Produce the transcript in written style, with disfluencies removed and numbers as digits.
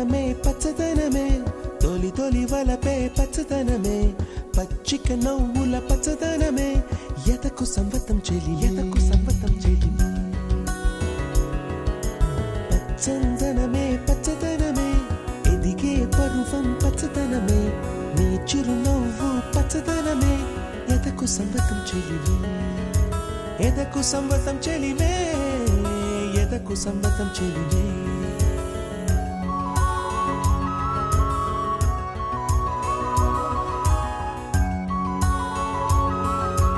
పచ్చదనమే పచ్చదనమే తొలి తొలి వలపే పచ్చదనమే పచ్చిక నవ్వుల పచ్చదనమే ఎదకు సంవతం చెలి ఎదకు సంవతం చెలి పచ్చందనమే పచ్చదనమే ఎదిగే పరువం పచ్చదనమే నీ చిరునవ్వు పచ్చదనమే ఎదకు సంవతం చెలివే ఎదకు సంవతం చెలివే ఎదకు సంవతం చెలివే